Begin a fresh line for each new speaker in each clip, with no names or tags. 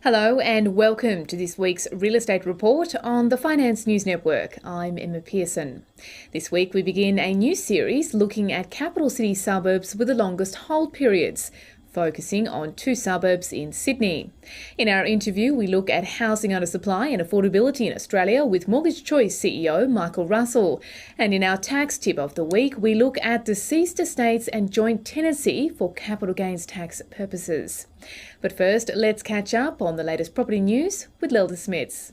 Hello and welcome to this week's Real Estate Report on the Finance News Network. I'm Emma Pearson. This week we begin a new series looking at capital city suburbs with the longest hold periods, focusing on two suburbs in Sydney. In our interview, we look at housing undersupply and affordability in Australia with Mortgage Choice CEO Michael Russell. And in our tax tip of the week, we look at deceased estates and joint tenancy for capital gains tax purposes. But first, let's catch up on the latest property news with Lilda Smits.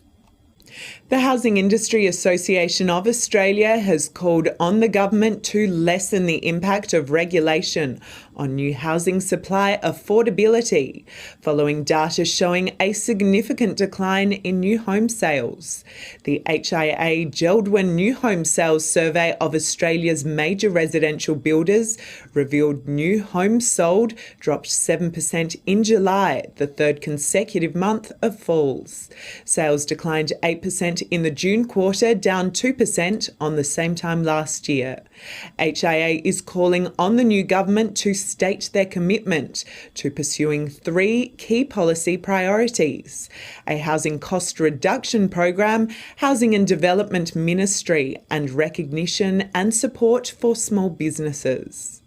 The Housing Industry Association of Australia has called on the government to lessen the impact of regulation on new housing supply affordability, following data showing a significant decline in new home sales. The HIA Geldwin New Home Sales Survey of Australia's major residential builders revealed new homes sold dropped 7% in July, the third consecutive month of falls. Sales declined 8% in the June quarter, down 2% on the same time last year. HIA is calling on the new government to state their commitment to pursuing three key policy priorities: a housing cost reduction program, Housing and Development Ministry, and recognition and support for small businesses.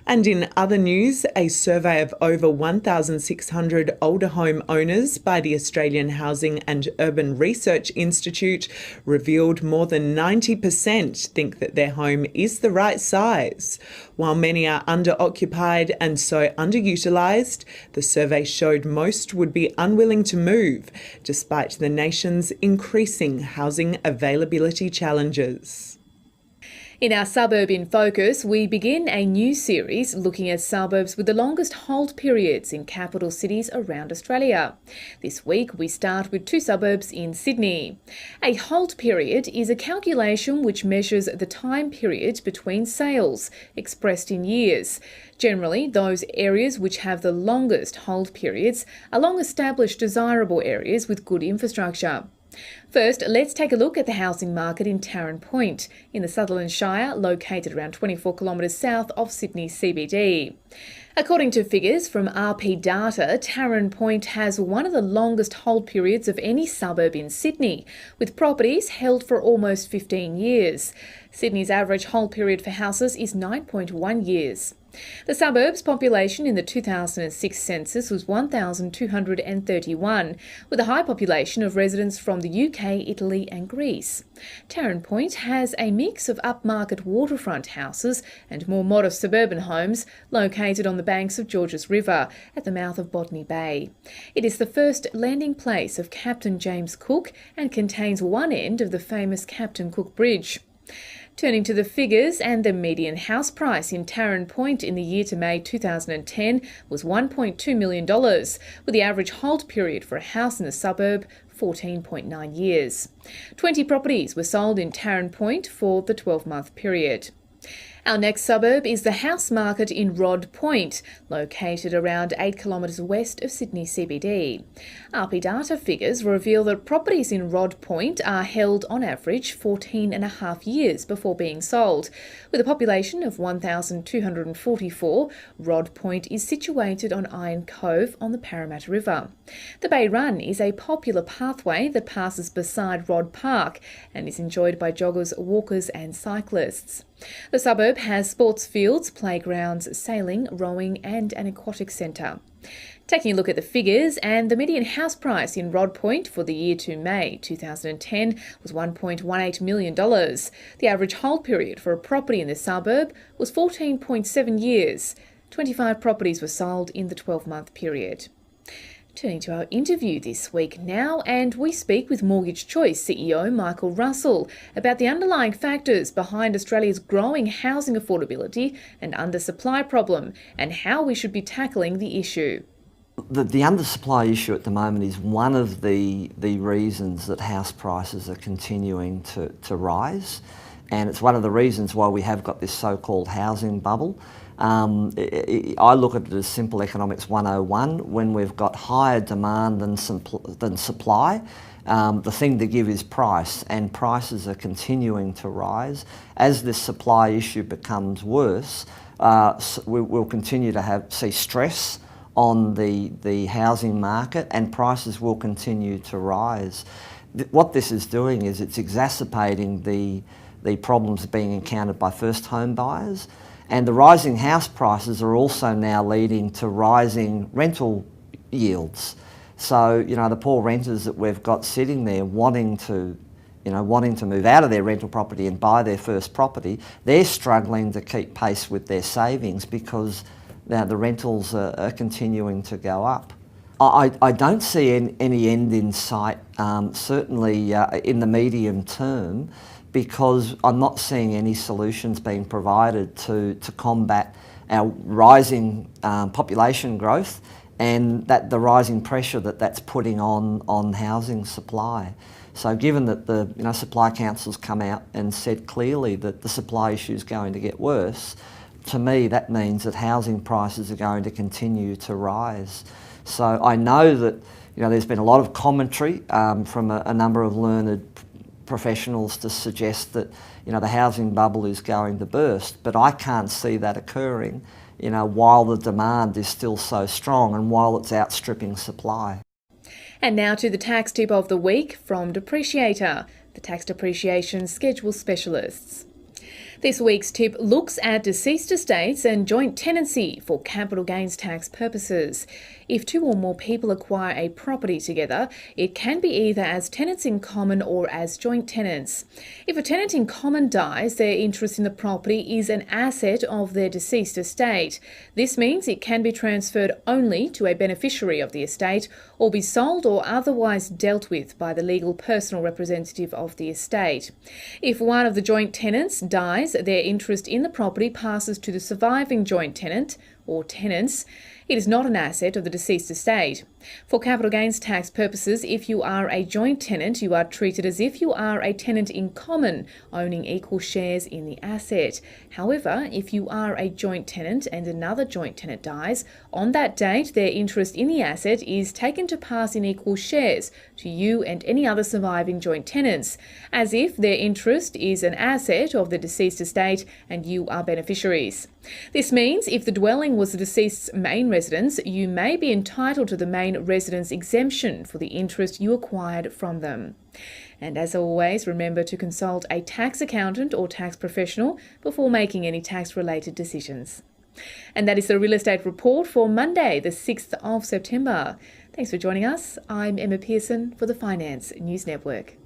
And in other news, a survey of over 1,600 older home owners by the Australian Housing and Urban Research Institute revealed more than 90% think that their home is the right size. While many are under-occupied and so underutilised, the survey showed most would be unwilling to move, despite the nation's increasing housing availability challenges.
In our Suburb in Focus, we begin a new series looking at suburbs with the longest hold periods in capital cities around Australia. This week, we start with two suburbs in Sydney. A hold period is a calculation which measures the time period between sales, expressed in years. Generally, those areas which have the longest hold periods are long-established desirable areas with good infrastructure. First, let's take a look at the housing market in Tarrant Point, in the Sutherland Shire, located around 24 kilometres south of Sydney CBD. According to figures from RP data, Tarrant Point has one of the longest hold periods of any suburb in Sydney, with properties held for almost 15 years. Sydney's average hold period for houses is 9.1 years. The suburb's population in the 2006 census was 1,231, with a high population of residents from the UK, Italy and Greece. Tarrant Point has a mix of upmarket waterfront houses and more modest suburban homes located on the banks of Georges River at the mouth of Botany Bay. It is the first landing place of Captain James Cook and contains one end of the famous Captain Cook Bridge. Turning to the figures, and the median house price in Tarrant Point in the year to May 2010 was $1.2 million, with the average hold period for a house in the suburb 14.9 years. 20 properties were sold in Tarrant Point for the 12-month period. Our next suburb is the house market in Rod Point, located around 8 kilometres west of Sydney CBD. RP data figures reveal that properties in Rod Point are held on average 14.5 years before being sold. With a population of 1,244, Rod Point is situated on Iron Cove on the Parramatta River. The Bay Run is a popular pathway that passes beside Rod Park and is enjoyed by joggers, walkers and cyclists. The suburb has sports fields, playgrounds, sailing, rowing and an aquatic centre. Taking a look at the figures, and the median house price in Rod Point for the year to May 2010 was $1.18 million. The average hold period for a property in the suburb was 14.7 years. 25 properties were sold in the 12-month period. Turning to our interview this week now, and we speak with Mortgage Choice CEO Michael Russell about the underlying factors behind Australia's growing housing affordability and undersupply problem and how we should be tackling the issue.
The undersupply issue at the moment is one of the reasons that house prices are continuing to rise, and it's one of the reasons why we have got this so-called housing bubble. I look at it as simple economics 101. When we've got higher demand than supply, the thing to give is price, and prices are continuing to rise. As this supply issue becomes worse, we'll continue to see stress on the housing market, and prices will continue to rise. What this is doing is it's exacerbating the problems being encountered by first home buyers, and the rising house prices are also now leading to rising rental yields. So, the poor renters that we've got sitting there wanting to move out of their rental property and buy their first property, they're struggling to keep pace with their savings because now the rentals are continuing to go up. I don't see any end in sight, certainly in the medium term, because I'm not seeing any solutions being provided to combat our rising population growth and the rising pressure that's putting on housing supply. So given that the supply council's come out and said clearly that the supply issue is going to get worse, to me that means that housing prices are going to continue to rise. So I know that there's been a lot of commentary from a number of learned professionals to suggest that the housing bubble is going to burst, but I can't see that occurring while the demand is still so strong and while it's outstripping supply.
And now to the tax tip of the week from Depreciator, the tax depreciation schedule specialists. This week's tip looks at deceased estates and joint tenancy for capital gains tax purposes. If two or more people acquire a property together, it can be either as tenants in common or as joint tenants. If a tenant in common dies, their interest in the property is an asset of their deceased estate. This means it can be transferred only to a beneficiary of the estate or be sold or otherwise dealt with by the legal personal representative of the estate. If one of the joint tenants dies, their interest in the property passes to the surviving joint tenant or tenants. It is not an asset of the deceased estate. For capital gains tax purposes, if you are a joint tenant, you are treated as if you are a tenant in common, owning equal shares in the asset. However, if you are a joint tenant and another joint tenant dies, on that date their interest in the asset is taken to pass in equal shares to you and any other surviving joint tenants, as if their interest is an asset of the deceased estate and you are beneficiaries. This means if the dwelling was the deceased's main residence, you may be entitled to the main residence exemption for the interest you acquired from them. And as always, remember to consult a tax accountant or tax professional before making any tax-related decisions. And that is the Real Estate Report for Monday, the 6th of September. Thanks for joining us. I'm Emma Pearson for the Finance News Network.